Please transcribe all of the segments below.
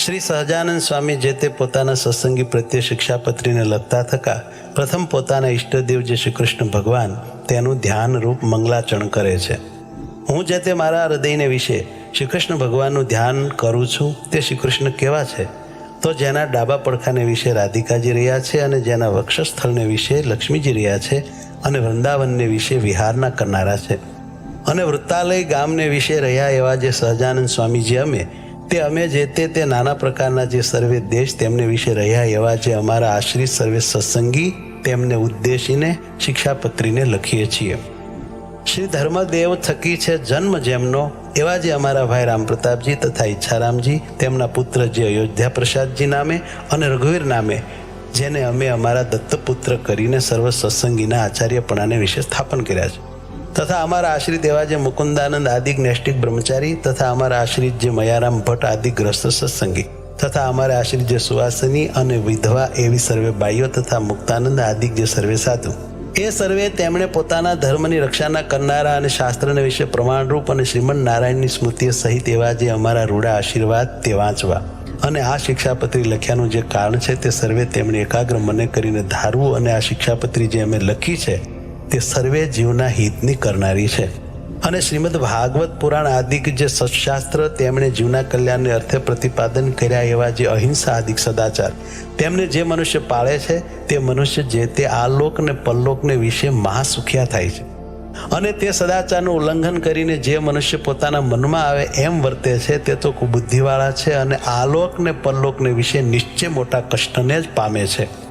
શ્રી સહજાનંદ સ્વામી જે તે પોતાના સત્સંગી પ્રત્યે શિક્ષાપત્રીને લખતા થકા પ્રથમ પોતાના ઈષ્ટદેવ જે શ્રી કૃષ્ણ ભગવાન તેનું ધ્યાન રૂપ મંગલાચરણ કરે છે. હું જે તે મારા હૃદયને વિશે શ્રી કૃષ્ણ ભગવાનનું ધ્યાન કરું છું તે શ્રી કૃષ્ણ કેવા છે? તો જેના ડાબા પડખાને વિશે રાધિકાજી રહ્યા છે અને જેના વક્ષસ્થળને વિશે લક્ષ્મીજી રહ્યા છે અને વૃંદાવનને વિશે વિહારના કરનારા છે અને વૃત્તાલય ગામને વિશે રહ્યા એવા જે સહજાનંદ સ્વામીજી અમે જે તે નાના પ્રકારના જે સર્વે દેશ તેમને વિશે રહ્યા એવા જે અમારા આશ્રિત સર્વે સત્સંગી તેમને ઉદ્દેશીને શિક્ષાપત્રીને લખીએ છીએ. શ્રી ધર્મદેવ થકી છે જન્મ જેમનો એવા જે અમારા ભાઈ રામપ્રતાપજી તથા ઈચ્છારામજી તેમના પુત્ર જે અયોધ્યા પ્રસાદજી નામે અને રઘુવીર નામે જેને અમે અમારા દત્તપુત્ર કરીને સર્વ સત્સંગીના આચાર્યપણાને વિશે સ્થાપન કર્યા છે તથા અમારા આશ્રિત એવા જે મુકુંદાનંદ આદિક નૈષ્ટિક બ્રહ્મચારી તથા અમારા આશ્રિત જે મયારામ ભટ્ટ આદિ ગ્રસ્ત સત્સંગી તથા અમારા આશ્રિત જે સુવાસની અને વિધવા એવી સર્વે બાઈઓ તથા મુક્તાનંદ આદિક જે સર્વે સાધુ એ સર્વે તેમણે પોતાના ધર્મની રક્ષાના કરનારા અને શાસ્ત્રને વિશે પ્રમાણરૂપ અને શ્રીમદ નારાયણની સ્મૃતિ સહિત એવા જે અમારા રૂડા આશીર્વાદ તે વાંચવા અને આ શિક્ષાપત્રી લખ્યાનું જે કારણ છે તે સર્વે તેમણે એકાગ્ર મને કરીને ધારવું અને આ શિક્ષાપત્રી જે અમે લખી છે તે સર્વે જીવના હિતની કરનારી છે અને શ્રીમદ ભાગવત પુરાણ આદિક જે સત્શાસ્ત્ર તેમણે જીવના કલ્યાણને અર્થે પ્રતિપાદન કર્યા એવા જે અહિંસા આદિક સદાચાર તેમને જે મનુષ્ય પાળે છે તે મનુષ્ય જે તે આલોક ને પરલોકને વિશે મહાસુખ્યા થાય છે અને તે સદાચારનું ઉલ્લંઘન કરીને જે મનુષ્ય પોતાના મનમાં આવે એમ વર્તે છે તે તો કુબુદ્ધિવાળા છે અને આલોક ને પરલોકને વિશે નિશ્ચય મોટા કષ્ટને જ પામે છે.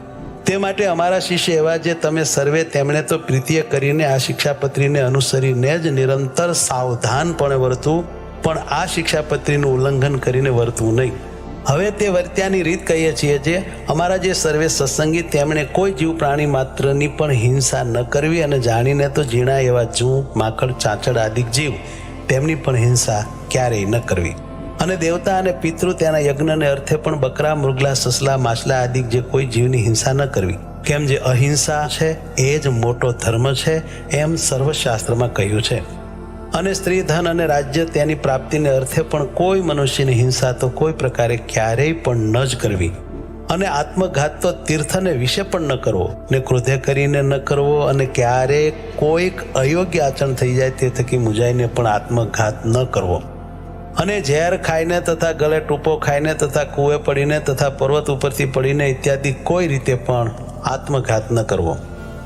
તે માટે અમારા શિષ્ય એવા જે તમે સર્વે તેમણે તો પ્રીતિએ કરીને આ શિક્ષાપત્રીને અનુસરીને જ નિરંતર સાવધાનપણે વર્તવું પણ આ શિક્ષાપત્રીનું ઉલ્લંઘન કરીને વર્તવું નહીં. હવે તે વર્ત્યાની રીત કહીએ છીએ જે અમારા જે સર્વે સત્સંગી તેમણે કોઈ જીવ પ્રાણી માત્રની પણ હિંસા ન કરવી અને જાણીને તો ઝીણા એવા જૂ માકડ ચાંચડ આદિક જીવ તેમની પણ હિંસા ક્યારેય ન કરવી અને દેવતા અને પિતૃ તેના યજ્ઞને અર્થે પણ બકરા મૃગલા સસલા માછલા આદિક જે કોઈ જીવની હિંસા ન કરવી કેમ જે અહિંસા છે એ જ મોટો ધર્મ છે એમ સર્વશાસ્ત્રમાં કહ્યું છે. અને સ્ત્રી ધન અને રાજ્ય તેની પ્રાપ્તિને અર્થે પણ કોઈ મનુષ્યની હિંસા તો કોઈ પ્રકારે ક્યારેય પણ ન જ કરવી અને આત્મઘાત તો તીર્થને વિશે પણ ન કરવો ને ક્રોધે કરીને ન કરવો અને ક્યારેય કોઈક અયોગ્ય આચરણ થઈ જાય તે થકી મુજાઈને પણ આત્મઘાત ન કરવો અને ઝેર ખાઈને તથા ગળે ટૂંપો ખાઈને તથા કૂએ પડીને તથા પર્વત ઉપરથી પડીને ઇત્યાદિ કોઈ રીતે પણ આત્મઘાત ન કરવો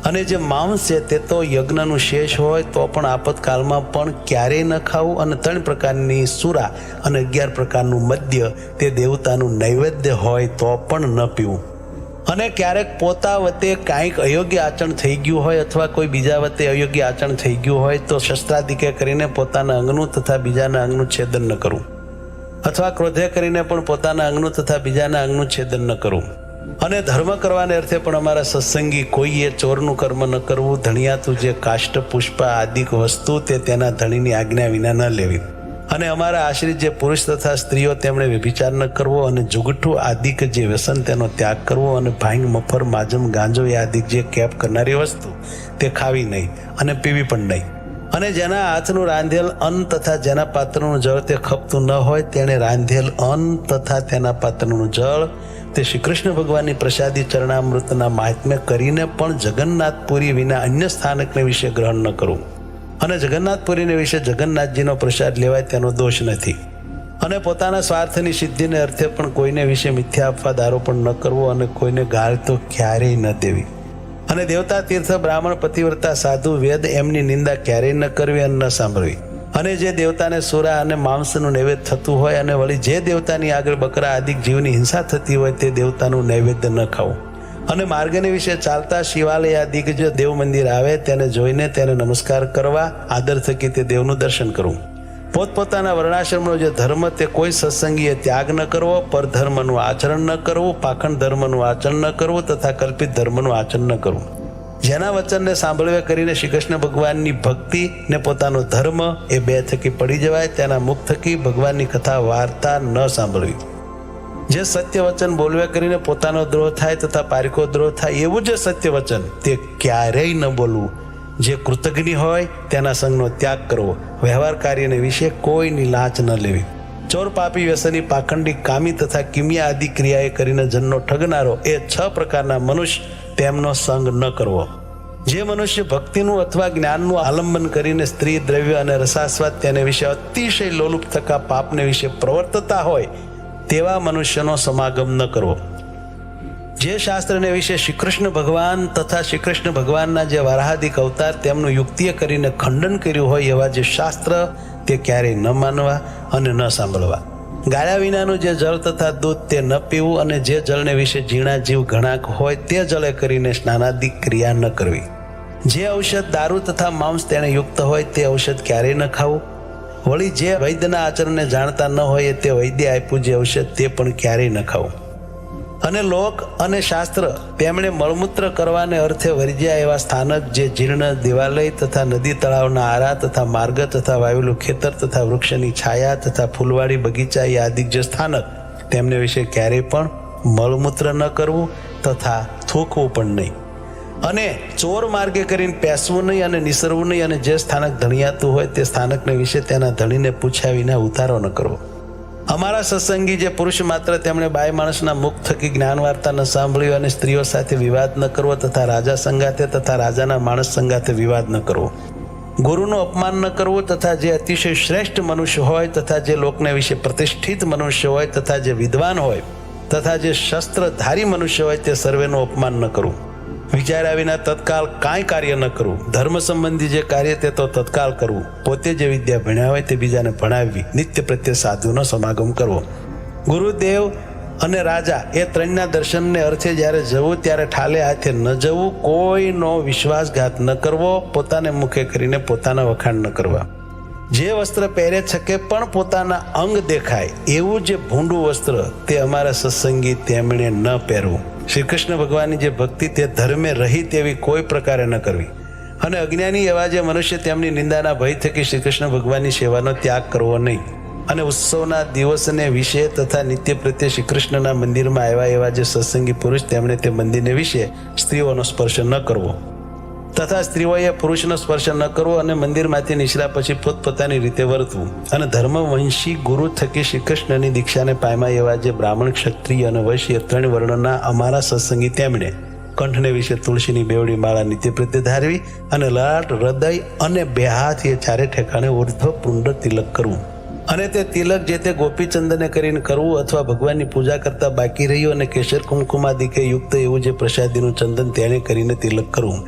અને જે માંસ છે તે તો યજ્ઞનું શેષ હોય તો પણ આપતકાળમાં પણ ક્યારેય ન ખાવું અને 3 પ્રકારની સુરા અને 11 પ્રકારનું મદ્ય તે દેવતાનું નૈવેદ્ય હોય તો પણ ન પીવું અને ક્યારેક પોતા વતે કાંઈક અયોગ્ય આચરણ થઈ ગયું હોય અથવા કોઈ બીજા વતે અયોગ્ય આચરણ થઈ ગયું હોય તો શસ્ત્રાદિકે કરીને પોતાના અંગનું તથા બીજાના અંગનું છેદન ન કરવું અથવા ક્રોધે કરીને પણ પોતાના અંગનું તથા બીજાના અંગનું છેદન ન કરવું અને ધર્મ કરવાને અર્થે પણ અમારા સત્સંગી કોઈએ ચોરનું કર્મ ન કરવું ધણિયાતું જે કાષ્ટ પુષ્પ આદિક વસ્તુ તે તેના ધણીની આજ્ઞા વિના ન લેવી અને અમારા આશ્રિત જે પુરુષ તથા સ્ત્રીઓ તેમણે વ્યભિચાર ન કરવો અને જુગઠ્ઠું આદિક જે વ્યસન તેનો ત્યાગ કરવો અને ભાંગ મફર માજમ ગાંજો એ આદિક જે કેપ કરનારી વસ્તુ તે ખાવી નહીં અને પીવી પણ નહીં અને જેના હાથનું રાંધેલ અન્ન તથા જેના પાત્રનું જળ તે ખપતું ન હોય તેણે રાંધેલ અન્ન તથા તેના પાત્રનું જળ તે શ્રી કૃષ્ણ ભગવાનની પ્રસાદી ચરણામૃતના મહાત્મ્ય કરીને પણ જગન્નાથપુરી વિના અન્ય સ્થાનકને વિશે ગ્રહણ ન કરવું અને જગન્નાથપુરીને વિશે જગન્નાથજીનો પ્રસાદ લેવાય તેનો દોષ નથી અને પોતાના સ્વાર્થની સિદ્ધિને અર્થે પણ કોઈને વિશે મિથ્યા અપવાદ આરોપણ ન કરવો અને કોઈને ગાળ તો ક્યારેય ન દેવી અને દેવતા તીર્થ બ્રાહ્મણ પતિવ્રતા સાધુ વેદ એમની નિંદા ક્યારેય ન કરવી અને ન સાંભળવી અને જે દેવતાને સુરા અને માંસનું નૈવેદ્ય થતું હોય અને વળી જે દેવતાની આગળ બકરા આદિક જીવની હિંસા થતી હોય તે દેવતાનું નૈવેદ્ય ન ખાવું અને માર્ગને વિશે ચાલતા શિવાલય આદિક જે દેવ મંદિર આવે તેને જોઈને તેને નમસ્કાર કરવા આદર થકી તે દેવનું દર્શન કરવું પોતપોતાના વર્ણાશ્રમનો જે ધર્મ તે કોઈ સત્સંગીએ ત્યાગ ન કરવો પરધર્મનું આચરણ ન કરવું પાખંડ ધર્મનું આચરણ ન કરવું તથા કલ્પિત ધર્મનું આચરણ ન કરવું જેના વચનને સાંભળવે કરીને શ્રી કૃષ્ણ ભગવાનની ભક્તિ ને પોતાનો ધર્મ એ 2 થકી પડી જવાય તેના મુખ થકી ભગવાનની કથા વાર્તા ન સાંભળવી જે સત્ય વચન બોલવે કરીને પોતાનો દ્રોહ થાય તથા પારિકો દ્રોહ થાય એવું જે સત્ય વચન તે ક્યારેય ન બોલવું જે કૃતજ્ઞ હોય તેના સંગનો ત્યાગ કરવો વ્યવહાર કાર્યને વિશે કોઈની લાંચ ન લેવી ચોર, પાપી, વ્યસની, પાખંડી, કામી તથા કિમિયા આદિ ક્રિયાએ કરીને જનનો ઠગનારો, એ 6 પ્રકારના મનુષ્ય તેમનો સંગ ન કરવો. જે મનુષ્ય ભક્તિનું અથવા જ્ઞાનનું આલંબન કરીને સ્ત્રી, દ્રવ્ય અને રસાસ્વાદ તેને વિશે અતિશય લોલુપ થકા પાપને વિશે પ્રવર્તતા હોય તેવા મનુષ્યનો સમાગમ ન કરવો. જે શાસ્ત્રને વિશે શ્રી કૃષ્ણ ભગવાન તથા શ્રી કૃષ્ણ ભગવાનના જે વારાહાદિક અવતાર તેમનું યુક્તિએ કરીને ખંડન કર્યું હોય એવા જે શાસ્ત્ર, તે ક્યારેય ન માનવા અને ન સાંભળવા. ગાળ્યા વિનાનું જે જળ તથા દૂધ તે ન પીવું, અને જે જળને વિશે ઝીણા જીવ ઘણાક હોય તે જળે કરીને સ્નાનાદિક ક્રિયા ન કરવી. જે ઔષધ, દારૂ તથા માંસ તેને યુક્ત હોય તે ઔષધ ક્યારેય ન ખાવું. વળી જે વૈદ્યના આચરણને જાણતા ન હોય તે વૈદ્ય આપ્યું જે ઔષધ તે પણ ક્યારેય ન ખાવું. અને લોક અને શાસ્ત્ર તેમણે મળમૂત્ર કરવાને અર્થે વર્જ્યા એવા સ્થાનક, જે જીર્ણ દેવાલય તથા નદી તળાવના આરા તથા માર્ગ તથા વાવેલું ખેતર તથા વૃક્ષની છાયા તથા ફૂલવાડી બગીચા એ આદિક જે સ્થાનક, તેમને વિશે ક્યારેય પણ મળમૂત્ર ન કરવું તથા થૂકવું પણ નહીં. અને ચોર માર્ગે કરીને પેસવું નહીં અને નિસરવું નહીં. અને જે સ્થાનક ધણિયાતું હોય તે સ્થાનકને વિશે તેના ધણીને પૂછ્યા વિના ઉતારો ન કરવો. અમારા સત્સંગી જે પુરુષ માત્ર તેમણે બાય માણસના મુખ થકી જ્ઞાન વાર્તા ન સાંભળ્યું, અને સ્ત્રીઓ સાથે વિવાદ ન કરવો તથા રાજા સંગાથે તથા રાજાના માણસ સંગાથે વિવાદ ન કરવો. ગુરુનું અપમાન ન કરવું તથા જે અતિશય શ્રેષ્ઠ મનુષ્ય હોય તથા જે લોકને વિશે પ્રતિષ્ઠિત મનુષ્ય હોય તથા જે વિદ્વાન હોય તથા જે શસ્ત્રધારી મનુષ્ય હોય તે સર્વેનું અપમાન ન કરવું. વિચાર્યા વિના તત્કાળ કાંઈ કાર્ય ન કરવું. ધર્મ સંબંધી જે કાર્ય તે તો તત્કાળ કરવું. પોતે જે વિદ્યા ભણ્યા હોય તે બીજાને ભણાવવી. નિત્ય પ્રત્યે સાધુનો સમાગમ કરવો. ગુરુદેવ અને રાજા એ ત્રણના દર્શનને અર્થે જ્યારે જવું ત્યારે ઠાલે હાથે ન જવું. કોઈનો વિશ્વાસઘાત ન કરવો. પોતાને મુખે કરીને પોતાના વખાણ ન કરવા. જે વસ્ત્ર પહેરે છકે પણ પોતાના અંગ દેખાય એવું જે ભૂંડું વસ્ત્ર તે અમારા સત્સંગી તેમણે ન પહેરવું. શ્રી કૃષ્ણ ભગવાનની જે ભક્તિ તે ધર્મે રહી તેવી કોઈ પ્રકારે ન કરવી. અને અજ્ઞાની એવા જે મનુષ્ય તેમની નિંદાના ભય થકી શ્રી કૃષ્ણ ભગવાનની સેવાનો ત્યાગ કરવો નહીં. અને ઉત્સવના દિવસને વિશે તથા નિત્ય પ્રત્યે શ્રી કૃષ્ણના મંદિરમાં આવ્યા એવા જે સત્સંગી પુરુષ તેમણે તે મંદિરને વિશે સ્ત્રીઓનો સ્પર્શ ન કરવો તથા સ્ત્રીઓએ પુરુષનો સ્પર્શ ન કરવો. અને મંદિરમાંથી નીકળ્યા પછી પોતપોતાની રીતે વર્તવું. અને ધર્મવંશી ગુરુ થકી શ્રી કૃષ્ણની દીક્ષાને પામ્યા એવા જે બ્રાહ્મણ, ક્ષત્રિય અને વૈશ્ય 3 વર્ણના અમારા સત્સંગી તેમણે કંઠને વિશે તુલસીની બેવડી માળા નિત્ય પ્રત્યે ધારવી. અને લાટ, હૃદય અને 2 હાથ એ ચારે ઠેકાણે ઉર્ધ્વ પુંડ તિલક કરવું. અને તે તિલક જે તે ગોપીચંદને કરીને કરવું અથવા ભગવાનની પૂજા કરતા બાકી રહ્યું અને કેસર કુમકુમાદિકે યુક્ત એવું જે પ્રસાદીનું ચંદન તેને કરીને તિલક કરવું.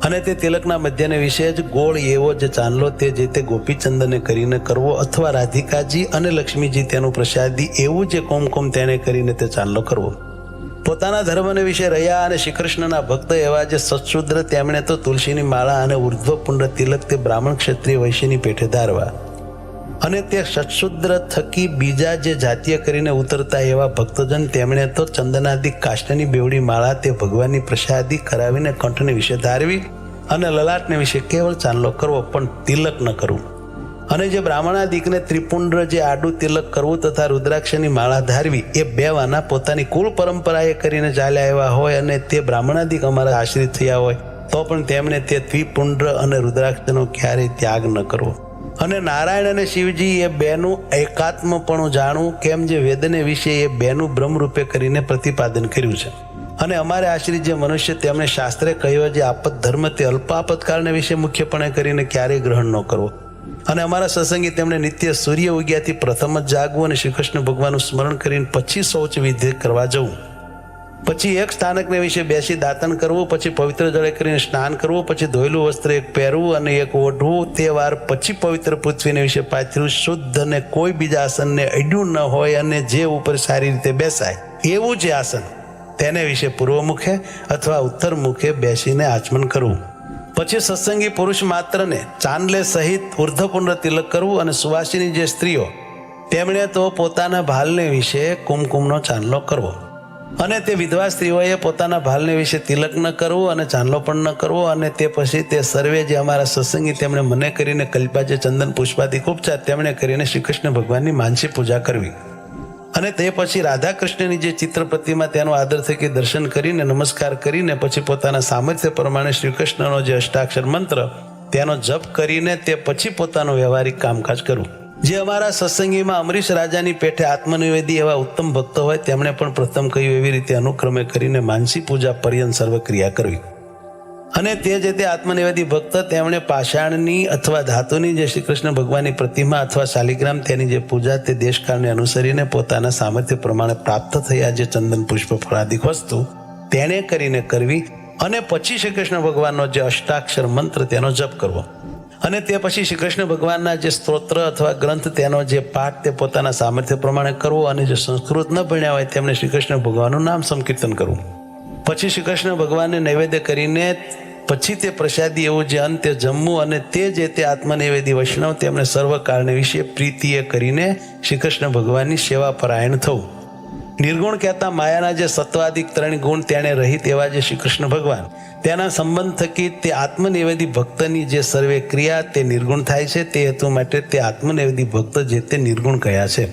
અને તે તિલકના મધ્યને વિશે જ ગોળ એવો જે ચાંદલો તે જે તે ગોપીચંદને કરીને કરવો અથવા રાધિકાજી અને લક્ષ્મીજી તેનું પ્રસાદી એવું જે કુમકુમ તેને કરીને તે ચાંદલો કરવો. પોતાના ધર્મને વિશે રહ્યા અને શ્રી કૃષ્ણના ભક્ત એવા જે સત્શુદ્ર તેમણે તો તુલસીની માળા અને ઉર્ધ્વપુંડ તિલક તે બ્રાહ્મણ, ક્ષત્રિય, વૈશ્યની પેઠે ધારવા. અને તે સત્શુદ્ર થકી બીજા જે જાતીય કરીને ઉતરતા એવા ભક્તજન તેમણે તો ચંદનાદિક કાષ્ટની બેવડી માળા તે ભગવાનની પ્રસાદી કરાવીને કંઠને વિશે ધારવી. અને લલાટને વિશે કેવળ ચાંદલો કરવો પણ તિલક ન કરવું. અને જે બ્રાહ્મણાદિકને ત્રિપુંડ જે આડું તિલક કરવું તથા રુદ્રાક્ષની માળા ધારવી એ 2 વાના પોતાની કુલ પરંપરાએ કરીને ચાલ્યા આવ્યા હોય અને તે બ્રાહ્મણાદિક અમારા આશ્રિત થયા હોય તો પણ તેમણે તે ત્રિપુંડ અને રુદ્રાક્ષનો ક્યારેય ત્યાગ ન કરવો. અને નારાયણ અને શિવજી એ 2નું એકાત્મપણું જાણવું, કેમ જે વેદને વિશે એ 2નું બ્રહ્મરૂપે કરીને પ્રતિપાદન કર્યું છે. અને અમારે આશ્રિત જે મનુષ્ય તેમણે શાસ્ત્રે કહ્યો જે આપત ધર્મ તે અલ્પ આપતકાળને વિશે મુખ્યપણે કરીને ક્યારેય ગ્રહણ ન કરવો. અને અમારા સત્સંગી તેમણે નિત્ય સૂર્ય ઉગ્યાથી પ્રથમ જ જાગવું અને શ્રી કૃષ્ણ ભગવાનનું સ્મરણ કરીને પછી શૌચ વિધિ કરવા જવું. પછી એક સ્થાનકને વિશે બેસી દાતન કરવું, પછી પવિત્ર જળે કરીને સ્નાન કરવું, પછી ધોયેલું વસ્ત્ર એક પહેરવું અને એક ઓઢવું. તે વાર પછી પવિત્ર પૃથ્વીને વિશે પાથર્યું શુદ્ધ અને કોઈ બીજા આસનને અડ્યું ન હોય અને જે ઉપર સારી રીતે બેસાય એવું જે આસન તેને વિશે પૂર્વ મુખે અથવા ઉત્તર મુખે બેસીને આચમન કરવું. પછી સત્સંગી પુરુષ માત્રને ચાંદલે સહિત ઉર્ધ્વપુંડ તિલક કરવું. અને સુવાસિની જે સ્ત્રીઓ તેમણે તો પોતાના ભાલને વિશે કુમકુમનો ચાંદલો કરવો. અને તે વિધવા સ્ત્રીઓએ પોતાના ભાલને વિશે તિલક ન કરવું અને ચાંદલો પણ ન કરવો. અને તે પછી તે સર્વે જે અમારા સત્સંગી તેમણે મને કરીને કલ્પા જે ચંદન પુષ્પાદિક ઉપચાર તેમણે કરીને શ્રી કૃષ્ણ ભગવાનની માનસી પૂજા કરવી. અને તે પછી રાધા કૃષ્ણની જે ચિત્ર પ્રતિમા તેનો આદર થકી દર્શન કરીને નમસ્કાર કરીને પછી પોતાના સામર્થ્ય પ્રમાણે શ્રી કૃષ્ણનો જે અષ્ટાક્ષર મંત્ર તેનો જપ કરીને તે પછી પોતાનું વ્યવહારિક કામકાજ કરવું. જે અમારા સત્સંગીમાં અમરીશ રાજાની પેઠે આત્મનિવેદી એવા ઉત્તમ ભક્તો હોય તેમણે પણ પ્રથમ કહ્યું એવી રીતે અનુક્રમે કરીને માનસી પૂજા પર્યંત સર્વ ક્રિયા કરવી. અને તે જે તે આત્મનિવેદી ભક્ત તેમણે પાષાણની અથવા ધાતુની જે શ્રી કૃષ્ણ ભગવાનની પ્રતિમા અથવા શાલિગ્રામ તેની જે પૂજા તે દેશકાળને અનુસરીને પોતાના સામર્થ્ય પ્રમાણે પ્રાપ્ત થયા જે ચંદન પુષ્પ ફળાદિક વસ્તુ તેણે કરીને કરવી. અને પછી શ્રી કૃષ્ણ ભગવાનનો જે અષ્ટાક્ષર મંત્ર તેનો જપ કરવો. અને તે પછી શ્રી કૃષ્ણ ભગવાનના જે સ્તોત્ર અથવા ગ્રંથ તેનો જે પાઠ તે પોતાના સામર્થ્ય પ્રમાણે કરવો. અને જે સંસ્કૃત ન ભણ્યા હોય તેમને શ્રી કૃષ્ણ ભગવાનનું નામ સંકીર્તન કરવું. પછી શ્રી કૃષ્ણ ભગવાનને નૈવેદ્ય કરીને પછી તે પ્રસાદી એવું જે અંતે જમવું. અને તે જે તે આત્મનિવેદી વૈષ્ણવ તેમને સર્વકાળને વિશે પ્રીતિએ કરીને શ્રી કૃષ્ણ ભગવાનની સેવા પરાયણ થવું. નિર્ગુણ કહેતા માયાના જે સત્વાદિક 3 ગુણ તેણે રહિત એવા જે શ્રી કૃષ્ણ ભગવાન તેના સંબંધ થકી તે આત્મનિવેદી ભક્તની જે સર્વે ક્રિયા તે નિર્ગુણ થાય છે. તે હેતુ માટે તે આત્મનિવેદી ભક્ત જે તે નિર્ગુણ કયા છે.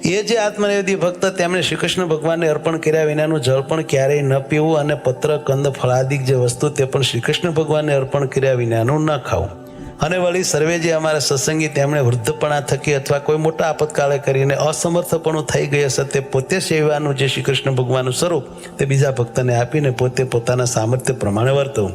એ જે આત્મનિવેદી ભક્ત તેમણે શ્રી કૃષ્ણ ભગવાનને અર્પણ કર્યા વિનાનું જળ પણ ક્યારેય ન પીવું. અને પત્ર કંદ ફળાદિક જે વસ્તુ તે પણ શ્રી કૃષ્ણ ભગવાનને અર્પણ કર્યા વિનાનું ન ખાવું. અને વળી સર્વે જે અમારા સત્સંગી તેમણે વૃદ્ધપણા થકી અથવા કોઈ મોટા આપતકાળે કરીને અસમર્થપણું થઈ ગઈ હશે તે પોતે સેવાનું જે શ્રી કૃષ્ણ ભગવાનનું સ્વરૂપ તે બીજા ભક્તને આપીને પોતે પોતાના સામર્થ્ય પ્રમાણે વર્તવું.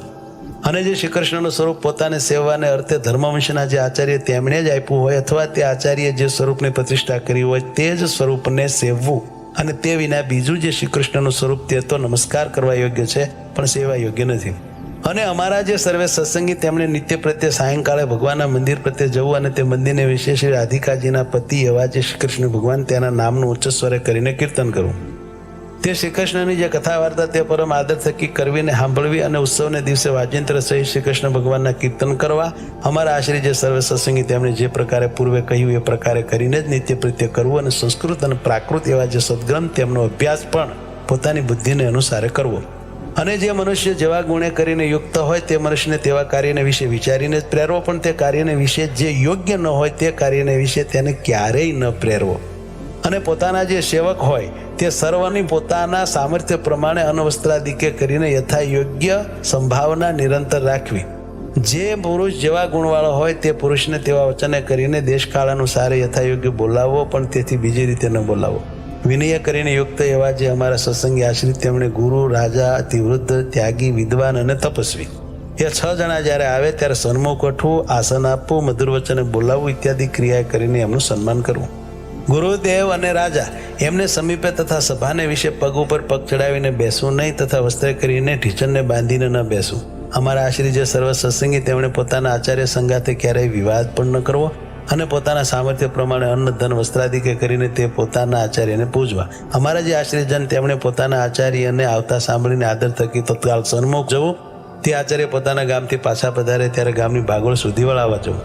અને જે શ્રી કૃષ્ણનું સ્વરૂપ પોતાને સેવાને અર્થે ધર્મવંશના જે આચાર્ય તેમણે જ આપ્યું હોય અથવા તે આચાર્ય જે સ્વરૂપની પ્રતિષ્ઠા કરી હોય તે જ સ્વરૂપને સેવવું. અને તે વિના બીજું જે શ્રી કૃષ્ણનું સ્વરૂપ તે તો નમસ્કાર કરવા યોગ્ય છે પણ સેવા યોગ્ય નથી. અને અમારા જે સર્વે સત્સંગી તેમણે નિત્ય પ્રત્યે સાયંકાળે ભગવાનના મંદિર પ્રત્યે જવું. અને તે મંદિરને વિશે શ્રી રાધિકાજીના પતિ એવા જે શ્રી કૃષ્ણ ભગવાન તેના નામનું ઉચ્ચ સ્વરે કરીને કીર્તન કરવું. તે શ્રી કૃષ્ણની જે કથા વાર્તા તે પરમ આદર થકી કરવીને સાંભળવી. અને ઉત્સવને દિવસે વાજિંત્ર સહિત શ્રી કૃષ્ણ ભગવાનના કીર્તન કરવા. અમારા આશ્રી જે સર્વે સત્સંગી તેમણે જે પ્રકારે પૂર્વે કહ્યું એ પ્રકારે કરીને જ નિત્ય પ્રત્યે કરવું. અને સંસ્કૃત અને પ્રાકૃત એવા જે સદગ્રંથ તેમનો અભ્યાસ પણ પોતાની બુદ્ધિને અનુસારે કરવો. અને જે મનુષ્ય જેવા ગુણે કરીને યુક્ત હોય તે મનુષ્યને તેવા કાર્યને વિશે વિચારીને જ પ્રેરવો. પણ તે કાર્યને વિશે જે યોગ્ય ન હોય તે કાર્યને વિશે તેને ક્યારેય ન પ્રેરવો. અને પોતાના જે સેવક હોય તે સર્વની પોતાના સામર્થ્ય પ્રમાણે અનવસ્ત્રાદિકે કરીને યથા યોગ્ય સંભાવના નિરંતર રાખવી. જે પુરુષ જેવા ગુણવાળો હોય તે પુરુષને તેવા વચને કરીને દેશકાળ અનુસારે યથા યોગ્ય બોલાવવો. પણ તેથી બીજી રીતે ન બોલાવવો. વિનય કરીને યુક્ત એવા જે અમારા સત્સંગી આશ્રિત તેમણે ગુરુ, રાજા, અતિવૃદ્ધ, ત્યાગી, વિદ્વાન અને તપસ્વી એ 6 જણા જ્યારે આવે ત્યારે સન્મુખ ઉઠવું, આસન આપવું, મધુર વચને બોલાવવું ઇત્યાદિ ક્રિયા કરીને એમનું સન્માન કરવું. ગુરુદેવ અને રાજા એમને સમીપે તથા સભાને વિશે પગ ઉપર પગ ચડાવીને બેસવું નહીં. તથા વસ્ત્ર કરીને ઢીચણને બાંધીને ન બેસવું. અમારા આશ્રિત જે સર્વ સત્સંગી તેમણે પોતાના આચાર્ય સંગાથે ક્યારેય વિવાદ પણ ન કરવો. અને પોતાના સામર્થ્ય પ્રમાણે અન્ન ધન વસ્ત્રાદિકે કરીને તે પોતાના આચાર્યને પૂજવા. અમારા જે આશ્રયજન તેમણે પોતાના આચાર્યને આવતા સાંભળીને આદર થકી તત્કાળ સન્મુખ જવું. તે આચાર્ય પોતાના ગામથી પાછા પધારે ત્યારે ગામની ભાગોળ સુધી વળાવવા જવું.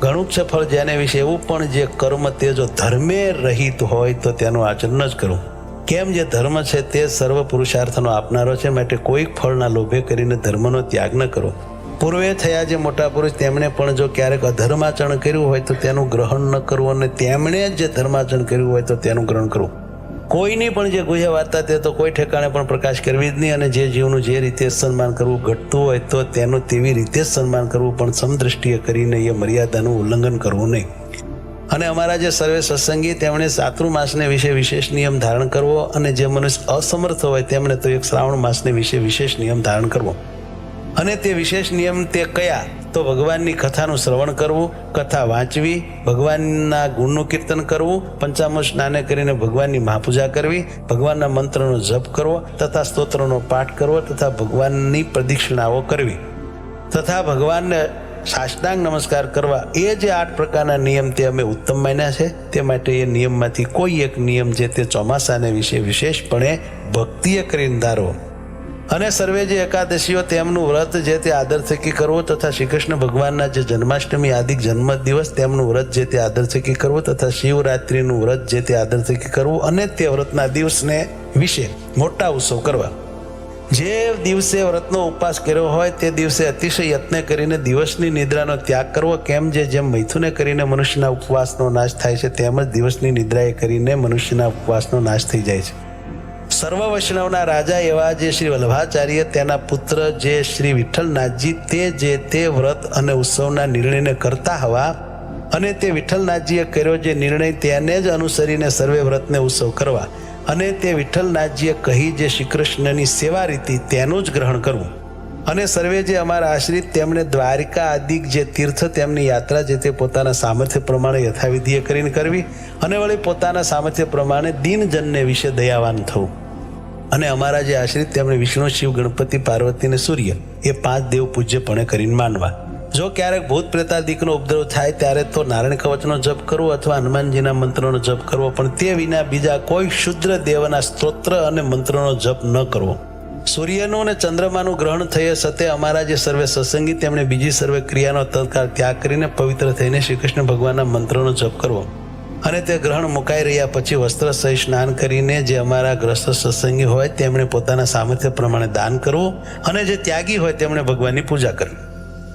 ઘણું જ સફળ જેને વિશે એવું પણ જે કર્મ તે જો ધર્મે રહિત હોય તો તેનું આચરણ જ કરવું. કેમ જે ધર્મ છે તે સર્વ પુરુષાર્થનો આપનારો છે. માટે કોઈક ફળના લોભે કરીને ધર્મનો ત્યાગ ન કરો. પૂર્વે થયા જે મોટા પુરુષ તેમણે પણ જો ક્યારેક અધર્માચરણ કર્યું હોય તો તેનું ગ્રહણ ન કરવું. અને તેમણે જે ધર્માચરણ કર્યું હોય તો તેનું ગ્રહણ કરવું. કોઈની પણ જે ગુહ્ય વાર્તા તે તો કોઈ ઠેકાણે પણ પ્રકાશ કરવી જ નહીં. અને જે જીવનું જે રીતે સન્માન કરવું ઘટતું હોય તો તેનું તેવી રીતે જ સન્માન કરવું. પણ સમદ્રષ્ટિએ કરીને એ મર્યાદાનું ઉલ્લંઘન કરવું નહીં. અને અમારા જે સર્વે સત્સંગી તેમણે ચાતુર્માસને વિશે વિશેષ નિયમ ધારણ કરવો. અને જે મનુષ્ય અસમર્થ હોય તેમણે તો એક શ્રાવણ માસને વિશે વિશેષ નિયમ ધારણ કરવો. અને તે વિશેષ નિયમ તે કયા તો ભગવાનની કથાનું શ્રવણ કરવું, કથા વાંચવી, ભગવાનના ગુણનું કીર્તન કરવું, પંચામૃત સ્નાને કરીને ભગવાનની મહાપૂજા કરવી, ભગવાનના મંત્રનો જપ કરવો તથા સ્તોત્રનો પાઠ કરવો તથા ભગવાનની પ્રદક્ષિણાઓ કરવી તથા ભગવાનને સાષ્ટાંગ નમસ્કાર કરવા. એ જે 8 પ્રકારના નિયમ તે અમે ઉત્તમ માન્યા છે. તે માટે એ નિયમમાંથી કોઈ એક નિયમ જે તે ચોમાસાને વિશે વિશેષપણે ભક્તિએ કરીને ધારવો. અને સર્વે જે એકાદશીઓ તેમનું વ્રત જે તે આદર થકી કરવું તથા શ્રી કૃષ્ણ ભગવાનના જે જન્માષ્ટમી આદિ જન્મ દિવસ તેમનું વ્રત જે તે આદર થકી કરવું તથા શિવરાત્રિનું વ્રત જે તે આદર થકી કરવું. અને તે વ્રતના દિવસને વિશે મોટા ઉત્સવ કરવા. જે દિવસે વ્રતનો ઉપવાસ કર્યો હોય તે દિવસે અતિશય યત્ન કરીને દિવસની નિદ્રાનો ત્યાગ કરવો. કેમ જેમ મૈથુને કરીને મનુષ્યના ઉપવાસનો નાશ થાય છે તેમ જ દિવસની નિદ્રાએ કરીને મનુષ્યના ઉપવાસનો નાશ થઈ જાય છે. સર્વ વૈષ્ણવના રાજા એવા જે શ્રી વલ્લભાચાર્ય તેના પુત્ર જે શ્રી વિઠ્ઠલનાથજી તે જે તે વ્રત અને ઉત્સવના નિર્ણયને કરતા હવા અને તે વિઠ્ઠલનાથજીએ કર્યો જે નિર્ણય તેને જ અનુસરીને સર્વે વ્રતને ઉત્સવ કરવા અને તે વિઠ્ઠલનાથજીએ કહી જે શ્રી કૃષ્ણની સેવા રીતિ તેનું જ ગ્રહણ કરવું અને સર્વે જે અમારા આશ્રિત તેમણે દ્વારિકા આદિક જે તીર્થ તેમની યાત્રા જે તે પોતાના સામર્થ્ય પ્રમાણે યથાવિધિએ કરીને કરવી અને વળી પોતાના સામર્થ્ય પ્રમાણે દીનજનને વિશે દયાવાન થવું અને અમારા જે આશ્રિત તેમણે વિષ્ણુ શિવ ગણપતિ પાર્વતી અને સૂર્ય એ 5 દેવ પૂજ્યપણે કરીને માનવા. જો ક્યારેક ભૂત પ્રેતાદિકનો ઉપદ્રવ થાય ત્યારે તો નારાયણ કવચનો જપ કરવો અથવા હનુમાનજીના મંત્રોનો જપ કરવો, પણ તે વિના બીજા કોઈ શુદ્ર દેવના સ્તોત્ર અને મંત્રોનો જપ ન કરવો. સૂર્યનું અને ચંદ્રમાનું ગ્રહણ થયે સતે અમારા જે સર્વે સત્સંગી તેમણે બીજી સર્વે ક્રિયાનો તત્કાળ ત્યાગ કરીને પવિત્ર થઈને શ્રી કૃષ્ણ ભગવાનના મંત્રોનો જપ કરવો અને તે ગ્રહણ મુકાઈ રહ્યા પછી વસ્ત્ર સહિત સ્નાન કરીને જે અમારા ગ્રસ્ત સત્સંગી હોય તેમણે પોતાના સામર્થ્ય પ્રમાણે દાન કરવું અને જે ત્યાગી હોય તેમણે ભગવાનની પૂજા કરવી.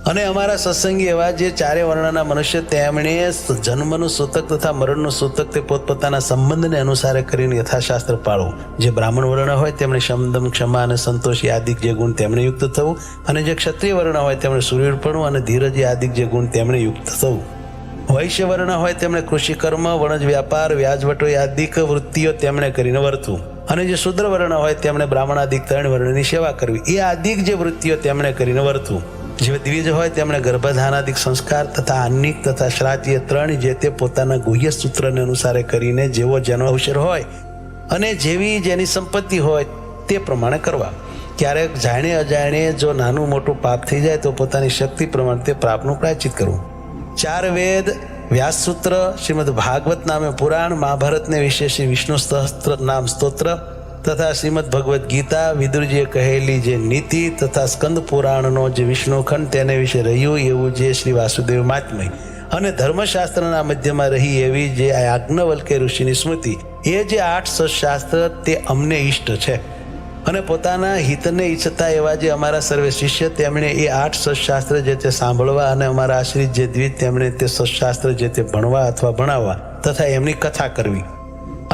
અને અમારા સત્સંગી એવા જે 4 વર્ણના મનુષ્ય તેમણે જન્મનું સૂતક તથા મરણનું સૂતક તે પોતપોતાના સંબંધને અનુસારે કરીને યથાશાસ્ત્ર પાળવું. જે બ્રાહ્મણ વર્ણ હોય તેમણે શમદમ ક્ષમા અને સંતોષી આદિક જે ગુણ તેમણે યુક્ત થવું અને જે ક્ષત્રિય વર્ણ હોય તેમણે સૂર્યપણું અને ધીરજી આદિક જે ગુણ તેમણે યુક્ત થવું. વૈશ્ય વર્ણ હોય તેમણે કૃષિ કર્મ, વણજ વ્યાપાર, વ્યાજવટો આદિક વૃત્તિઓ તેમણે કરીને વર્તવું અને જે શુદ્ર વર્ણ હોય તેમણે બ્રાહ્મણાદિક 3 વર્ણની સેવા કરવી એ આદિક જે વૃત્તિઓ તેમણે કરીને વર્તવું. જે દ્વિજ હોય તેમણે ગર્ભધાનાદિક સંસ્કાર તથા આન્નિક તથા શ્રાદ્ધ 3 જે તે પોતાના ગુહ્ય સૂત્રને અનુસારે કરીને જેવો જેનો અવસર હોય અને જેવી જેની સંપત્તિ હોય તે પ્રમાણે કરવા. ક્યારેક જાણે અજાણે જો નાનું મોટું પાપ થઈ જાય તો પોતાની શક્તિ પ્રમાણે તે પાપનું પ્રાયશ્ચિત કરવું. 4 વેદ, વ્યાસસૂત્ર, શ્રીમદ ભાગવત નામે પુરાણ, મહાભારતને વિશે શ્રી વિષ્ણુ સહસ્ત્ર નામ સ્તોત્ર તથા શ્રીમદ ભગવદ્ ગીતા, વિદુરજીએ કહેલી જે નીતિ તથા સ્કંદ પુરાણનો જે વિષ્ણુખંડ તેને વિશે રહ્યું એવું જે શ્રી વાસુદેવ મહાત્મય અને ધર્મશાસ્ત્રના મધ્યમાં રહી એવી જે યાજ્ઞવલ્ક્ય ઋષિની સ્મૃતિ એ જે 8 સત્શાસ્ત્ર તે અમને ઈષ્ટ છે. અને પોતાના હિતને ઈચ્છતા એવા જે અમારા સર્વે શિષ્ય તેમણે એ 8 સત્શાસ્ત્ર જે તે સાંભળવા અને અમારા આશ્રિત જે દ્વિજ તેમણે તે સત્શાસ્ત્ર જે તે ભણવા અથવા ભણાવવા તથા એમની કથા કરવી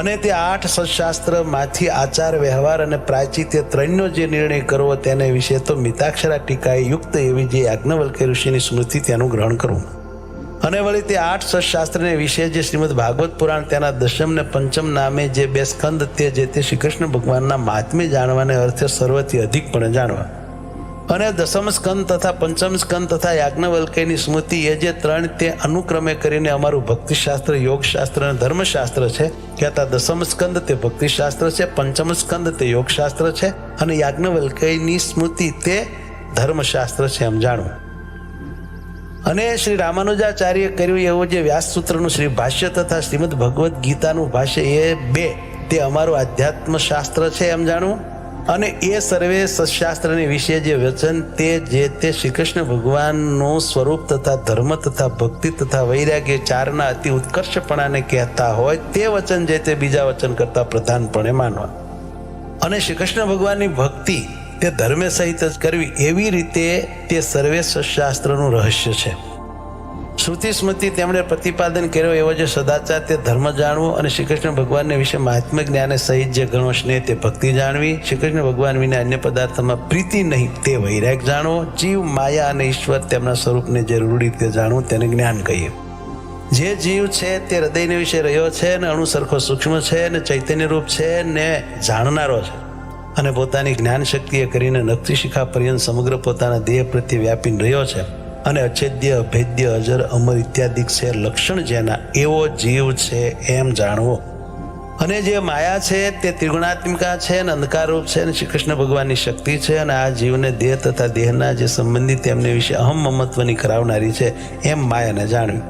અને તે 8 સત્શાસ્ત્રમાંથી આચાર વ્યવહાર અને પ્રાયશ્ચિત્ય 3નો જે નિર્ણય કરવો તેને વિશે તો મિતાક્ષરા ટીકાએ યુક્ત એવી જે યાજ્ઞવલ્ક્ય ઋષિની સ્મૃતિ તેનું ગ્રહણ કરવું. અને વળી તે 8 સત્શાસ્ત્રને વિશે જે શ્રીમદ ભાગવત પુરાણ તેના 10મ ને 5મ નામે જે 2 સ્કંદ તે જે તે શ્રી કૃષ્ણ ભગવાનના મહાત્મ્ય જાણવાને અર્થે સર્વથી અધિકપણે જાણવા અને 10મ સ્કંદ તથા 5મ સ્કંદ તથા યાજ્ઞવલ્ક્યની સ્મૃતિ એ જે 3 તે અનુક્રમે કરીને અમારું ભક્તિશાસ્ત્ર, યોગશાસ્ત્ર અને ધર્મશાસ્ત્ર છે. કહેતા 10મ સ્કંદ તે ભક્તિશાસ્ત્ર છે, 5મ સ્કંદ તે યોગશાસ્ત્ર છે અને યાજ્ઞવલ્ક્યની સ્મૃતિ તે ધર્મશાસ્ત્ર છે એમ જાણવું. અને શ્રી રામાનુજાચાર્ય કર્યું એવું જે વ્યાસસૂત્રનું શ્રી ભાષ્ય તથા શ્રીમદ ભગવદ્ ગીતાનું ભાષ્ય એ 2 તે અમારું આધ્યાત્મ શાસ્ત્ર છે એમ જાણવું. અને એ સર્વે સત્શાસ્ત્રની વિશે જે વચન તે જે તે શ્રી કૃષ્ણ ભગવાનનું સ્વરૂપ તથા ધર્મ તથા ભક્તિ તથા વૈરાગ્ય 4ના અતિ ઉત્કર્ષપણાને કહેતા હોય તે વચન જે તે બીજા વચન કરતા પ્રધાનપણે માનવા. અને શ્રી કૃષ્ણ ભગવાનની ભક્તિ તે ધર્મે સહિત જ કરવી એવી રીતે તે સર્વે સત્શાસ્ત્રનું રહસ્ય છે. શ્રુતિ સ્મૃતિ તેમણે પ્રતિપાદન કર્યો એવો જે સદાચાર તે ધર્મ જાણવો અને શ્રી કૃષ્ણ ભગવાનને વિશે મહાત્મ્ય જ્ઞાને સહિત જે ગણો સ્નેહ તે ભક્તિ જાણવી. શ્રી કૃષ્ણ ભગવાન વિના અન્ય પદાર્થમાં પ્રીતિ નહીં તે વૈરાગ જાણવો. જીવ, માયા અને ઈશ્વર તેમના સ્વરૂપને જે રૂઢ રીતે જાણવું તેને જ્ઞાન કહીએ. જે જીવ છે તે હૃદયને વિશે રહ્યો છે ને અણુ સરખો સૂક્ષ્મ છે ને ચૈતન્ય રૂપ છે ને જાણનારો છે અને પોતાની જ્ઞાન શક્તિએ કરીને નખથી શિખા પર્યંત સમગ્ર પોતાના દેહ પ્રત્યે વ્યાપીને રહ્યો છે અને અછેદ્ય, અભેદ્ય, અજર, અમર ઇત્યાદિક છે લક્ષણ જેના એવો જીવ છે એમ જાણવો. અને જે માયા છે તે ત્રિગુણાત્મિકા છે અને અંધકારરૂપ છે અને શ્રી કૃષ્ણ ભગવાનની શક્તિ છે અને આ જીવને દેહ તથા દેહના જે સંબંધી તેમને વિશે અહમ મમત્વની કરાવનારી છે એમ માયાને જાણવી.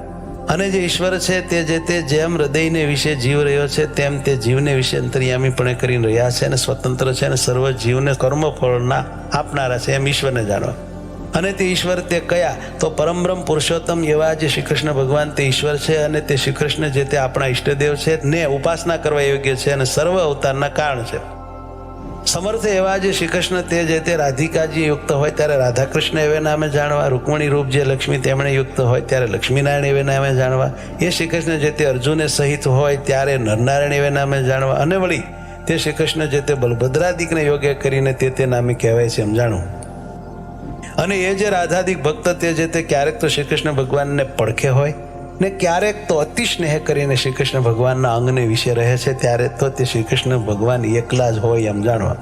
અને જે ઈશ્વર છે તે જે તે જેમ હૃદયને વિશે જીવ રહ્યો છે તેમ તે જીવને વિશે અંતર્યામીપણે કરીને રહ્યા છે અને સ્વતંત્ર છે અને સર્વ જીવને કર્મફળના આપનારા છે એમ ઈશ્વરને જાણવા. અને તે ઈશ્વર તે કયા તો પરમબ્રહ્મ પુરુષોત્તમ એવા જે શ્રી કૃષ્ણ ભગવાન તે ઈશ્વર છે અને તે શ્રી કૃષ્ણ જે તે આપણા ઈષ્ટદેવ છે ને ઉપાસના કરવા યોગ્ય છે અને સર્વ અવતારના કારણ છે. સમર્થ એવા જે શ્રી કૃષ્ણ તે જે તે રાધિકાજી યુક્ત હોય ત્યારે રાધાકૃષ્ણ એવે નામે જાણવા. રૂકમણી રૂપ જે લક્ષ્મી તેમણે યુક્ત હોય ત્યારે લક્ષ્મીનારાયણ એવે નામે જાણવા. એ શ્રી કૃષ્ણ જે તે અર્જુને સહિત હોય ત્યારે નરનારાયણ એવે નામે જાણવા. અને વળી તે શ્રી કૃષ્ણ જે તે બલભદ્રાદિકને યોગ્ય કરીને તે નામે કહેવાય છે એમ જાણવું. અને એ જે રાધાદિક ભક્ત તે જે તે ક્યારેક તો શ્રી કૃષ્ણ ભગવાનને પડખે હોય, ને ક્યારેક તો અતિ સ્નેહ કરીને શ્રી કૃષ્ણ ભગવાનના અંગને વિશે રહે છે, ત્યારે તો તે શ્રી કૃષ્ણ ભગવાન એકલા જ હોય એમ જાણવા.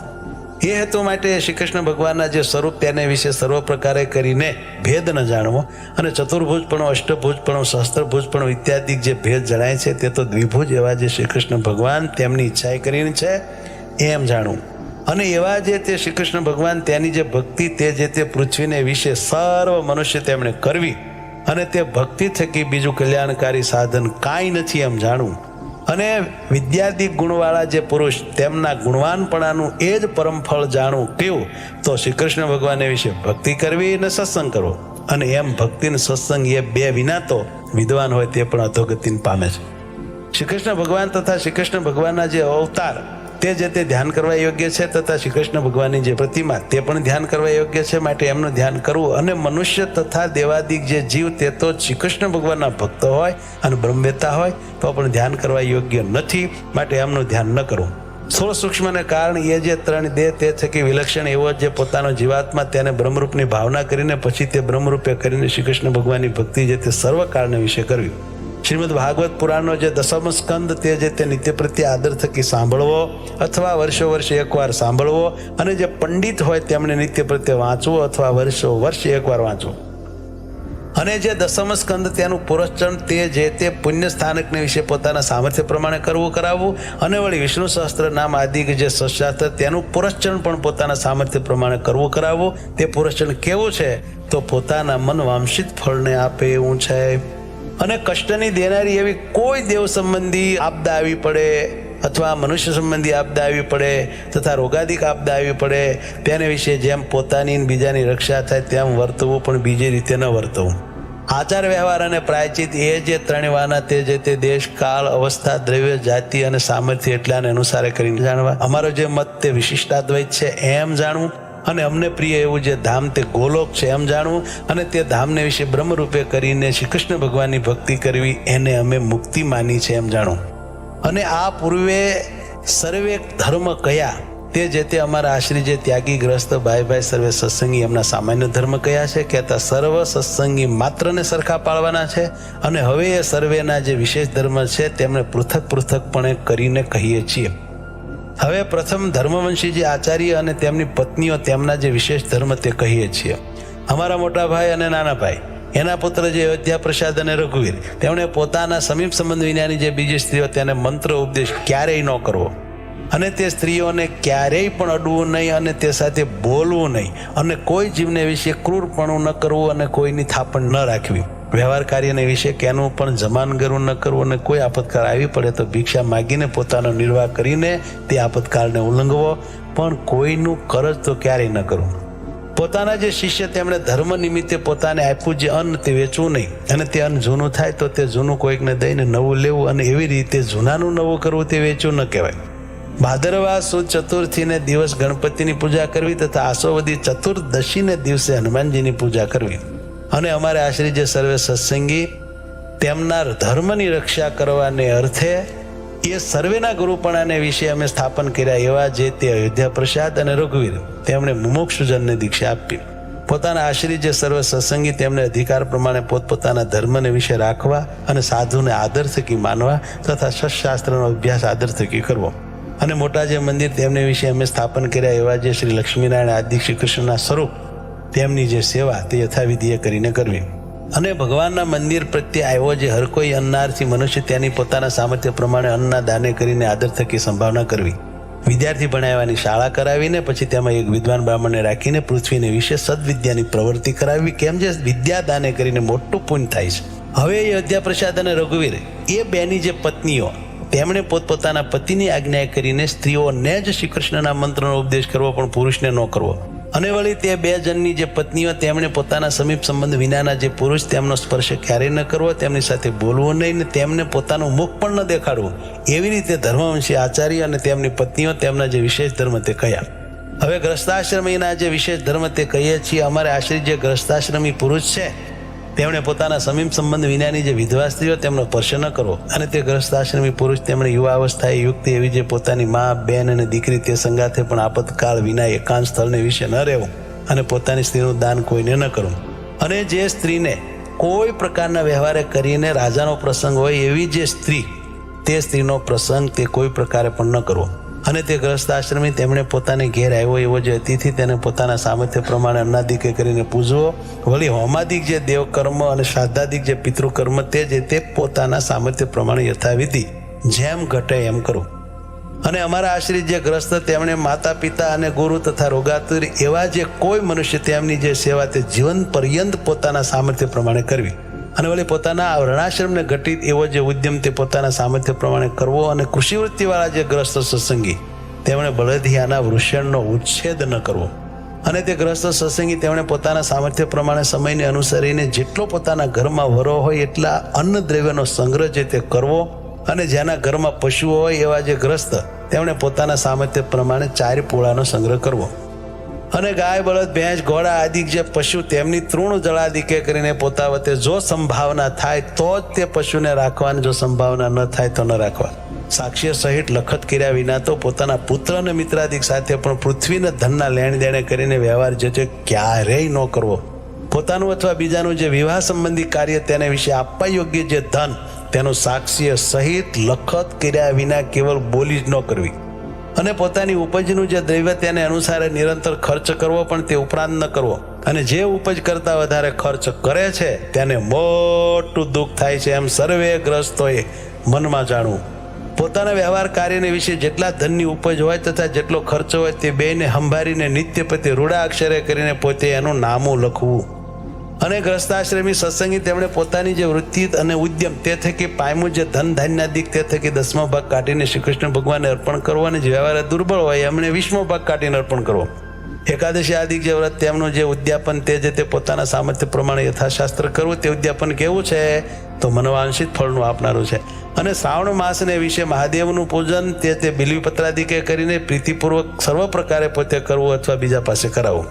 એ હેતુ માટે શ્રી કૃષ્ણ ભગવાનના જે સ્વરૂપ તેને વિશે સર્વ પ્રકારે કરીને ભેદ ન જાણવો, અને ચતુર્ભુજપણો, અષ્ટભુજપણો, સહસ્ત્રભુજપણો ઇત્યાદિ જે ભેદ જણાય છે તે તો દ્વિભુજ એવા જે શ્રી કૃષ્ણ ભગવાન તેમની ઈચ્છાએ કરીને છે એમ જાણવું. અને એવા જે તે શ્રી કૃષ્ણ ભગવાન તેની જે ભક્તિ તે જે તે પૃથ્વીને વિશે સર્વ મનુષ્ય તેમણે કરવી, અને તે ભક્તિ થકી બીજું કલ્યાણકારી સાધન કાંઈ નથી એમ જાણવું. અને વિદ્યાદિક ગુણવાળા જે પુરુષ તેમના ગુણવાનપણાનું એ જ પરમ ફળ જાણવું કેવું, તો શ્રી કૃષ્ણ ભગવાન વિશે ભક્તિ કરવી અને સત્સંગ કરવો. અને એમ ભક્તિ અને સત્સંગ એ બે વિના તો વિદ્વાન હોય તે પણ અધોગતિને પામે છે. શ્રી કૃષ્ણ ભગવાન તથા શ્રી કૃષ્ણ ભગવાનના જે અવતાર તે જે તે ધ્યાન કરવા યોગ્ય છે, તથા શ્રી કૃષ્ણ ભગવાનની જે પ્રતિમા તે પણ ધ્યાન કરવા યોગ્ય છે. માટે એમનું ધ્યાન કરવું. અને મનુષ્ય તથા દેવાદિક જે જીવ તે તો શ્રી કૃષ્ણ ભગવાનના ભક્ત હોય અને બ્રહ્મવેતા હોય તો પણ ધ્યાન કરવા યોગ્ય નથી, માટે એમનું ધ્યાન ન કરવું. સ્થૂળ સૂક્ષ્મને કારણ એ જે ત્રણ દેહ તે થકી વિલક્ષણ એવો જે પોતાનો જીવાત્મા તેને બ્રહ્મરૂપની ભાવના કરીને પછી તે બ્રહ્મરૂપે કરીને શ્રી કૃષ્ણ ભગવાનની ભક્તિ જે તે સર્વ કાળને વિશે કરવી. શ્રીમદ ભાગવત પુરાણનો જે દસમ સ્કંદ તે જે તે નિત્ય પ્રત્યે આદર થકી સાંભળવો, અથવા વર્ષો વર્ષે એકવાર સાંભળવો, અને જે પંડિત હોય તેમણે નિત્ય પ્રત્યે વાંચવું, અથવા વર્ષો વર્ષે એકવાર વાંચવું. અને જે દસમ સ્કંદ તેનું પુરસ્ચરણ તે જે તે પુણ્ય સ્થાનકને વિશે પોતાના સામર્થ્ય પ્રમાણે કરાવવું. અને વળી વિષ્ણુ સહસ્ત્ર નામ આદિ જે સશાસ્ત્ર તેનું પુરસ્ચરણ પણ પોતાના સામર્થ્ય પ્રમાણે કરાવવું. તે પુરસ્ચરણ કેવું છે, તો પોતાના મન વાંશિત ફળને આપે એવું છે. અને કષ્ટની દેનારી એવી કોઈ દેવ સંબંધી આપદા આવી પડે, અથવા મનુષ્ય સંબંધી આપદા આવી પડે, તથા રોગાદિક આપદા આવી પડે, તેને વિશે જેમ પોતાની બીજાની રક્ષા થાય તેમ વર્તવું, પણ બીજી રીતે ન વર્તવું. આચાર વ્યવહાર અને પ્રાયચિત એ જે ત્રણ વાના તે જે તે દેશ, કાળ, અવસ્થા, દ્રવ્ય, જાતિ અને સામર્થ્ય એટલાને અનુસારે કરીને જાણવા. અમારો જે મત તે વિશિષ્ટાદ્વૈત છે એમ જાણવું. અને અમને પ્રિય એવું જે ધામ તે ગોલોક છે એમ જાણવું. અને તે ધામને વિશે બ્રહ્મરૂપે કરીને શ્રી કૃષ્ણ ભગવાનની ભક્તિ કરવી, એને અમે મુક્તિ માની છે એમ જાણવું. અને આ પૂર્વે સર્વે ધર્મ કયા તે જે તે અમારા આશ્રી જે ત્યાગી ગ્રસ્ત ભાઈ સર્વે સત્સંગી એમના સામાન્ય ધર્મ કયા છે, કહેતા સર્વ સત્સંગી માત્રને સરખા પાળવાના છે. અને હવે એ સર્વેના જે વિશેષ ધર્મ છે તેમને પૃથક પૃથકપણે કરીને કહીએ છીએ. હવે પ્રથમ ધર્મવંશી જે આચાર્ય અને તેમની પત્નીઓ તેમના જે વિશેષ ધર્મ તે કહીએ છીએ. અમારા મોટા ભાઈ અને નાના ભાઈ, એના પુત્ર જે અયોધ્યા પ્રસાદ અને રઘુવીર, તેમણે પોતાના સમીપ સંબંધ વિનાની જે બીજી સ્ત્રીઓ તેને મંત્ર ઉપદેશ ક્યારેય ન કરવો, અને તે સ્ત્રીઓને ક્યારેય પણ અડવું નહીં, અને તે સાથે બોલવું નહીં, અને કોઈ જીવને વિશે ક્રૂરપણું ન કરવું, અને કોઈની થાપણ ન રાખવી. વ્યવહાર કાર્યને વિશે કેનું પણ જમાનગરું ન કરવું, અને કોઈ આપતકાળ આવી પડે તો ભિક્ષા માગીને પોતાનો નિર્વાહ કરીને તે આપતકાળને ઉલ્લંઘવો, પણ કોઈનું કરજ તો ક્યારેય ન કરવું. પોતાના જે શિષ્ય તેમણે ધર્મ નિમિત્તે પોતાને આપ્યું જે અન્ન તે વેચવું નહીં, અને તે અન્ન જૂનું થાય તો તે જૂનું કોઈકને દઈને નવું લેવું, અને એવી રીતે જૂનાનું નવું કરવું તે વેચવું ન કહેવાય. ભાદરવા સુદ ચતુર્થીને દિવસ ગણપતિની પૂજા કરવી, તથા આસોવદી ચતુર્દશીને દિવસે હનુમાનજીની પૂજા કરવી. અને અમારે આશ્રી જે સર્વે સત્સંગી તેમના ધર્મની રક્ષા કરવાને અર્થે એ સર્વેના ગુરુપણાને વિશે અમે સ્થાપન કર્યા એવા જે તે અયોધ્યા પ્રસાદ અને રઘુવીર તેમણે મુમુક્ષુજનને દીક્ષા આપી. પોતાના આશ્રી જે સર્વ સત્સંગી તેમને અધિકાર પ્રમાણે પોતપોતાના ધર્મને વિશે રાખવા, અને સાધુને આદર થકી માનવા, તથા સત્શાસ્ત્રનો અભ્યાસ આદર થકી કરવો. અને મોટા જે મંદિર તેમને વિશે અમે સ્થાપન કર્યા એવા જે શ્રી લક્ષ્મીનારાયણ આદિ શ્રી કૃષ્ણના સ્વરૂપ તેમની જે સેવા તે યથાવિધિએ કરીને કરવી. અને ભગવાનના મંદિર પ્રત્યે આવ્યો જે હર કોઈ અન્નાર્થી મનુષ્ય તેની પોતાના સામર્થ્ય પ્રમાણે અન્નના દાને કરીને આદર થકી સંભાવના કરવી. વિદ્યાર્થી ભણાવવાની શાળા કરાવીને પછી તેમાં એક વિદ્વાન બ્રાહ્મણને રાખીને પૃથ્વીને વિશે સદવિદ્યાની પ્રવૃત્તિ કરાવવી, કેમ જે વિદ્યા દાને કરીને મોટું પુણ્ય થાય છે. હવે અયોધ્યા પ્રસાદ અને રઘુવીર એ બેની જે પત્નીઓ તેમણે પોતપોતાના પતિની આજ્ઞા કરીને સ્ત્રીઓને જ શ્રી કૃષ્ણના મંત્રનો ઉપદેશ કરવો, પણ પુરુષને ન કરવો. અને વળી તે બે જણની જે પત્નીઓ તેમણે પોતાના સમીપ સંબંધ વિનાના જે પુરુષ તેમનો સ્પર્શ ક્યારેય ન કરવો, તેમની સાથે બોલવું નહીં, ને તેમને પોતાનું મુખ પણ ન દેખાડવું. એવી રીતે ધર્મવંશી આચાર્ય અને તેમની પત્નીઓ તેમના જે વિશેષ ધર્મ તે કયા. હવે ગ્રસ્તાશ્રમીના જે વિશેષ ધર્મ તે કહીએ છીએ. અમારે આશ્રિત જે ગ્રસ્તાશ્રમી પુરુષ છે તેમણે પોતાના સમીપ સંબંધ વિનાની જે વિધવા સ્ત્રીઓ તેમનો સ્પર્શ ન કરવો. અને તે ગ્રસ્તાશ્રમી પુરુષ તેમણે યુવા અવસ્થાએ યુક્ત એવી જે પોતાની મા, બેન અને દીકરી તે સંગાથે પણ આપતકાળ વિના એકાંત સ્થળને વિશે ન રહેવું, અને પોતાની સ્ત્રીનું દાન કોઈને ન કરવું. અને જે સ્ત્રીને કોઈ પ્રકારના વ્યવહારે કરીને રાજાનો પ્રસંગ હોય એવી જે સ્ત્રી, તે સ્ત્રીનો પ્રસંગ તે કોઈ પ્રકારે પણ ન કરવો. અને તે ગ્રસ્ત આશ્રમી તેમણે પોતાને ઘેર આવ્યો એવો જે અતિથિ તેને પોતાના સામર્થ્ય પ્રમાણે અન્નાદિક કરીને પૂજવો. વળી હોમાદિક જે દેવકર્મ અને શ્રાદ્ધાદિક જે પિતૃકર્મ તે પોતાના સામર્થ્ય પ્રમાણે યથાવિધિ જેમ ઘટે એમ કરવું. અને અમારા આશ્રિત જે ગ્રસ્ત તેમણે માતા પિતા અને ગુરુ તથા રોગાતુર એવા જે કોઈ મનુષ્ય તેમની જે સેવા તે જીવન પર્યંત પોતાના સામર્થ્ય પ્રમાણે કરવી. અને વળી પોતાના વર્ણાશ્રમને ઘટિત એવો જે ઉદ્યમ તે પોતાના સામર્થ્ય પ્રમાણે કરવો. અને કૃષિવૃત્તિવાળા જે ગ્રસ્ત સત્સંગી તેમણે બળદિયાના વૃષણનો ઉચ્છેદ ન કરવો. અને તે ગ્રસ્ત સત્સંગી તેમણે પોતાના સામર્થ્ય પ્રમાણે સમયને અનુસરીને જેટલો પોતાના ઘરમાં વરો હોય એટલા અન્ન દ્રવ્યનો સંગ્રહ જે તે કરવો. અને જેના ઘરમાં પશુઓ હોય એવા જે ગ્રસ્ત તેમણે પોતાના સામર્થ્ય પ્રમાણે 4 પોળાનો સંગ્રહ કરવો. અને ગાય બળદ ભેંસ ઘોડા આદિ જે પશુ તેમની તૃણ જળાદિકે કરીને પોતા વતે જો સંભાવના થાય તો જ તે પશુને રાખવાની, જો સંભાવના ન થાય તો ન રાખવા. સાક્ષ્ય સહિત લખત કર્યા વિના તો પોતાના પુત્ર અને મિત્રાદિક સાથે પણ પૃથ્વીના ધનના લેણ દેણે કરીને વ્યવહાર જે છે ક્યારેય ન કરવો. પોતાનું અથવા બીજાનું જે વિવાહ સંબંધી કાર્ય તેને વિશે આપવા યોગ્ય જે ધન તેનું સાક્ષ્ય સહિત લખત કર્યા વિના કેવળ બોલી જ ન કરવી. અને પોતાની ઉપજનું જે દ્રવ્ય તેને અનુસારે નિરંતર ખર્ચ કરવો, પણ તે ઉપરાંત ન કરવો. અને જે ઉપજ કરતા વધારે ખર્ચ કરે છે તેને મોટું દુઃખ થાય છે એમ સર્વે ગ્રસ્તોએ મનમાં જાણવું. પોતાના વ્યવહાર કાર્યને વિશે જેટલા ધનની ઉપજ હોય તથા જેટલો ખર્ચ હોય તે બેને સંભાળીને નિત્ય પ્રત્યે રૂડા અક્ષરે કરીને પોતે એનું નામું લખવું. અને ગ્રસ્તાશ્રમી સત્સંગી તેમણે પોતાની જે વૃત્તિ અને ઉદ્યમ તે થકી પામ્યું જે ધન ધાન્યાદિક તે થકી 10મો ભાગ કાઢીને શ્રી કૃષ્ણ ભગવાનને અર્પણ કરવો. અને જે વ્યવહાર દુર્બળ હોય એમણે 20મો ભાગ કાઢીને અર્પણ કરવો. એકાદશી આદિક જે વ્રત તેમનું જે ઉદ્યાપન તે પોતાના સામર્થ્ય પ્રમાણે યથાશાસ્ત્ર કરવું. તે ઉદ્યાપન કેવું છે તો મનવાંશિત ફળનું આપનારું છે. અને શ્રાવણ માસને વિશે મહાદેવનું પૂજન તે બિલ્વીપત્રાદિકે કરીને પ્રીતિપૂર્વક સર્વ પ્રકારે પોતે કરવું અથવા બીજા પાસે કરાવવું.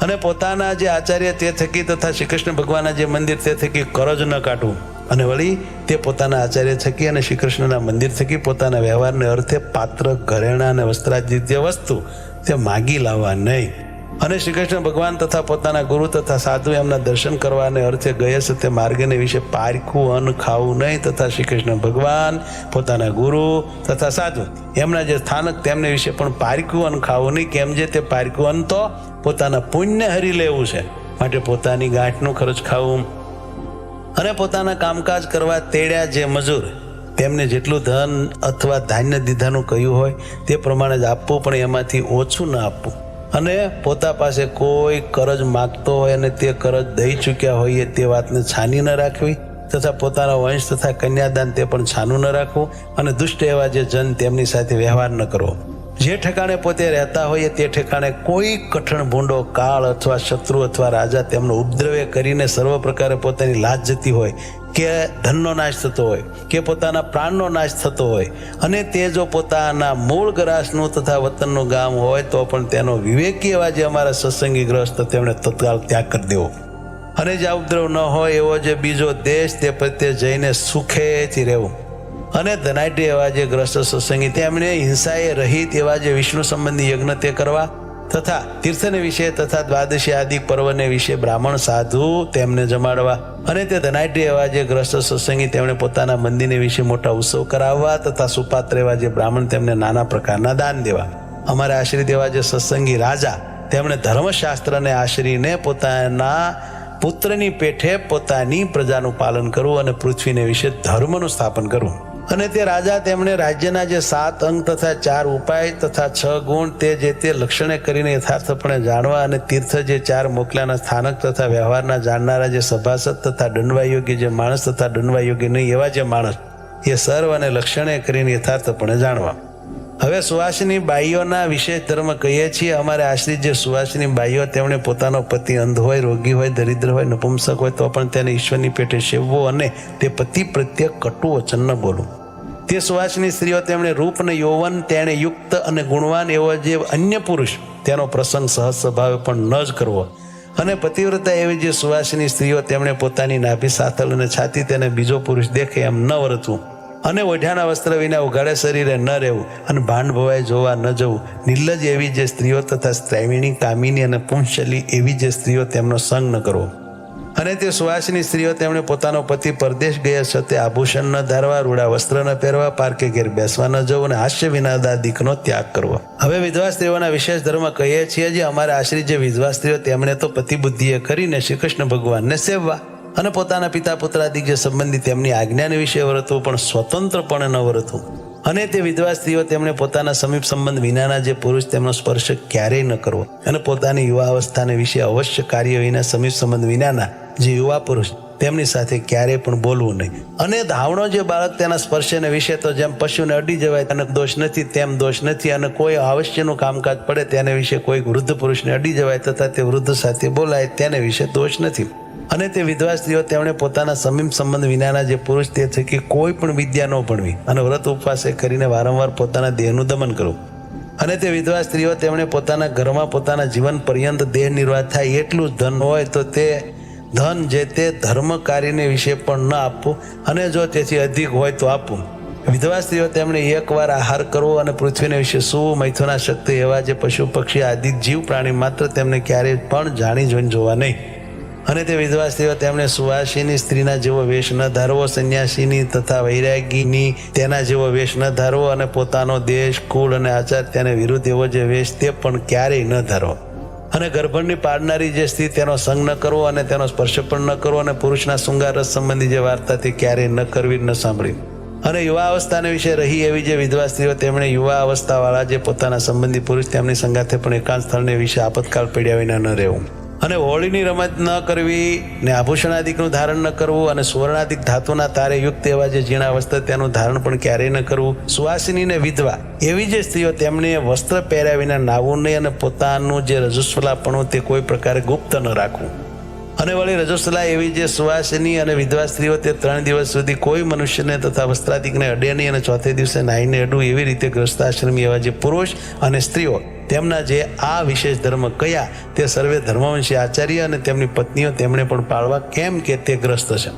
અને પોતાના જે આચાર્ય તે થકી તથા શ્રી કૃષ્ણ ભગવાનના જે મંદિર તે થકી કરજ ન કાઢવું. અને વળી તે પોતાના આચાર્ય થકી અને શ્રી કૃષ્ણના મંદિર થકી પોતાના વ્યવહારને અર્થે પાત્ર ઘરેણા અને વસ્ત્રાદિ જે વસ્તુ તે માગી લાવવા નહીં. અને શ્રી કૃષ્ણ ભગવાન તથા પોતાના ગુરુ તથા સાધુ એમના દર્શન કરવાને અર્થે ગયે છે તે માર્ગને વિશે પારખું અન્ન ખાવું નહીં. તથા શ્રી કૃષ્ણ ભગવાન પોતાના ગુરુ તથા સાધુ એમના જે સ્થાનક તેમને વિશે પણ પારખું અન્ન ખાવું નહીં. કેમ જે તે પારખું અન્ન તો પોતાના પુણ્ય હરી લેવું છે, માટે પોતાની ગાંઠનું ખર્ચ ખાવું. અને પોતાના કામકાજ કરવા તેડ્યા જે મજૂર તેમને જેટલું ધન અથવા ધાન્ય દીધાનું કહ્યું હોય તે પ્રમાણે જ આપવું, પણ એમાંથી ઓછું ન આપવું. અને પોતા પાસે કોઈ કરજ માગતો હોય અને તે કરજ દઈ ચૂક્યા હોઈએ તે વાતને છાની ન રાખવી. તથા પોતાના વંશ તથા કન્યાદાન તે પણ છાનું ન રાખવું. અને દુષ્ટ એવા જે જન તેમની સાથે વ્યવહાર ન કરવો. જે ઠેકાણે પોતે રહેતા હોઈએ તે ઠેકાણે કોઈ કઠણ ભૂંડો કાળ અથવા શત્રુ અથવા રાજા તેમનો ઉપદ્રવ્ય કરીને સર્વ પ્રકારે પોતાની લાજ જતી હોય કે ધનનો નાશ થતો હોય કે પોતાના પ્રાણનો નાશ થતો હોય, અને તે જો પોતાના મૂળ ગ્રાસનું તથા વતનનું ગામ હોય તો પણ તેનો વિવેકી એવા જે અમારા સત્સંગી ગ્રસ્ત તેમણે તત્કાળ ત્યાગ કરી દેવો. અને જે ઉપદ્રવ ન હોય એવો જે બીજો દેશ તે પ્રત્યે જઈને સુખેથી રહેવું. અને ધનાઢ્ય એવા જે ગ્રસ્ત સત્સંગી તેમણે હિંસાએ રહિત એવા જે વિષ્ણુ સંબંધી યજ્ઞ તે કરવા. તથા તીર્થને વિશે તથા દ્વાદશી આદિ પર્વને વિશે બ્રાહ્મણ સાધુ તેમને જમાડવા. અને તે ધનાઢ્ય એવા જે ગ્રસ્ત સત્સંગી તેમણે પોતાના મંદિરને વિશે મોટા ઉત્સવ કરાવવા. તથા સુપાત્ર એવા જે બ્રાહ્મણ તેમને નાના પ્રકારના દાન દેવા. અમારે આશ્રિત એવા જે સત્સંગી રાજા તેમણે ધર્મશાસ્ત્રને આશરીને પોતાના પુત્રની પેઠે પોતાની પ્રજાનું પાલન કરવું અને પૃથ્વીને વિશે ધર્મનું સ્થાપન કરવું. અને તે રાજા તેમણે રાજ્યના જે 7 અંગ તથા 4 ઉપાય તથા 6 ગુણ તે લક્ષણે કરીને યથાર્થપણે જાણવા. અને તીર્થ જે 4 મોકલાના સ્થાનક તથા વ્યવહારના જાણનારા જે સભાસદ તથા દંડવા યોગ્ય જે માણસ તથા દંડવા યોગ્ય નહીં એવા જે માણસ એ સર્વ અને લક્ષણે કરીને યથાર્થપણે જાણવા. હવે સુવાસિની બાઈઓના વિશેષ ધર્મ કહીએ છીએ. અમારે આશ્રિત જે સુવાસિની બાઈઓ તેમણે પોતાનો પતિ અંધ હોય, રોગી હોય, દરિદ્ર હોય, નપુંસક હોય તો પણ તેને ઈશ્વરની પેટે સેવવો અને તે પતિ પ્રત્યે કટુ વચન ન બોલવું. તે સુવાસિની સ્ત્રીઓ તેમણે રૂપ અને યૌવન તેણે યુક્ત અને ગુણવાન એવો જે અન્ય પુરુષ તેનો પ્રસંગ સહજ સ્વભાવે પણ ન જ કરવો. અને પતિવ્રતા એવી જે સુવાસિની સ્ત્રીઓ તેમણે પોતાની નાભી સાથળ અને છાતી તેને બીજો પુરુષ દેખે એમ ન વર્તવું. અને ઓઢાના વસ્ત્ર વિના ઉઘાડે શરીરે ન રહેવું. અને ભાંડ ભવાય જોવા ન જવું. નિર્લજ એવી જે સ્ત્રીઓ તથા સ્ત્રૈવિણી કામિની અને પુંશલી એવી જે સ્ત્રીઓ તેમનો સંગ ન કરવો. અને તે સુવાસિની સ્ત્રીઓ તેમણે પોતાનો પતિ પરદેશ ગયા છતાં આભૂષણ ન ધારવા, રૂડા વસ્ત્ર ન પહેરવા, પારકે ઘેર બેસવા ન જવું અને હાસ્ય વિનાદાદિકનો ત્યાગ કરવો. હવે વિધવા સ્ત્રીઓના વિશેષ ધર્મ કહીએ છીએ જે અમારા આશ્રિત જે વિધવા સ્ત્રીઓ તેમણે તો પતિ બુદ્ધિએ કરીને શ્રી કૃષ્ણ ભગવાનને સેવવા અને પોતાના પિતા પુત્રાદિક જે સંબંધી તેમની આજ્ઞાને વિશે વર્તવું, પણ સ્વતંત્રપણે ન વર્તવું. અને તે વિધવા સ્ત્રીઓ તેમણે પોતાના સમીપ સંબંધ વિનાના જે પુરુષ તેમનો સ્પર્શ ક્યારેય ન કરવો અને પોતાની યુવા અવસ્થાને વિશે અવશ્ય કાર્ય વિના સમીપ સંબંધ વિનાના જે યુવા પુરુષ તેમની સાથે ક્યારેય પણ બોલવું નહીં. અને ધાવણો જે બાળક તેના સ્પર્શને વિશે તો જેમ પશુને અડી જવાય તેને દોષ નથી તેમ દોષ નથી, અને કોઈ આવશ્યકનું કામકાજ પડે તેને વિશે કોઈ વૃદ્ધ પુરુષને અડી જવાય તથા તે વૃદ્ધ સાથે બોલાય તેને વિશે દોષ નથી. અને તે વિધવા સ્ત્રીઓ તેમણે પોતાના સમીપ સંબંધ વિનાના જે પુરુષ તે થકી કોઈ પણ વિદ્યા ન ભણવી અને વ્રત ઉપવાસે કરીને વારંવાર પોતાના દેહનું દમન કરવું. અને તે વિધવા સ્ત્રીઓ તેમણે પોતાના ઘરમાં પોતાના જીવન પર્યંત દેહ નિર્વાહ થાય એટલું જ ધન હોય તો તે ધન જે તે ધર્મ કાર્યને વિશે પણ ન આપવું, અને જો તેથી અધિક હોય તો આપવું. વિધવા સ્ત્રીઓ તેમણે એકવાર આહાર કરવો અને પૃથ્વીને વિશે સૂવું, મૈથુના શક્તિ એવા જે પશુ પક્ષી આદિ જીવ પ્રાણી માત્ર તેમને ક્યારેય પણ જાણી જોઈને જોવા નહીં. અને તે વિધવા સ્ત્રીઓ તેમણે સુવાસિની સ્ત્રીના જેવો વેશ ન ધારવો, સંન્યાસીની તથા વૈરાગીની તેના જેવો વેશ ન ધારવો, અને પોતાનો દેશ કુળ અને આચાર તેને વિરુદ્ધ એવો જે વેશ તે પણ ક્યારેય ન ધારવો. અને ગર્ભણની પાડનારી જે સ્ત્રી તેનો સંગ ન કરવો અને તેનો સ્પર્શ પણ ન કરવો, અને પુરુષના શૃંગાર રસ સંબંધી જે વાર્તા તે ક્યારેય ન કરવી ન સાંભળી. અને યુવા અવસ્થાને વિશે રહી એવી જે વિધવા સ્ત્રીઓ તેમણે યુવા અવસ્થાવાળા જે પોતાના સંબંધી પુરુષ તેમની સંગાથે પણ એકાંત સ્થળને વિશે આપતકાળ પડ્યા વિના ન રહેવું. અને હોળીની રમત ન કરવી ને આભૂષણાદિકનું ધારણ ન કરવું, અને સુવર્ણાદિક ધાતુના તારે યુક્ત એવા જે ઝીણા વસ્ત્ર તેનું ધારણ પણ ક્યારેય ન કરવું. સુવાસિની ને વિધવા એવી જે સ્ત્રીઓ તેમણે વસ્ત્ર પહેર્યા વિના નાવું નહીં, અને પોતાનું જે રજસ્વલાપણું તે કોઈ પ્રકારે ગુપ્ત ન રાખવું. અને વળી રજસ્વલા એવી જે સુવાસિની અને વિધવા સ્ત્રીઓ તે 3 દિવસ સુધી કોઈ મનુષ્યને તથા વસ્ત્રાદિકને અડે નહીં, અને ચોથે દિવસે નાહીને અડવું. એવી રીતે ગ્રસ્તાશ્રમી એવા જે પુરુષ અને સ્ત્રીઓ તેમના જે આ વિશેષ ધર્મ કયા તે સર્વે ધર્મવંશી આચાર્ય અને તેમની પત્નીઓ તેમણે પણ પાળવા, કેમ કે તે ગ્રસ્ત છે.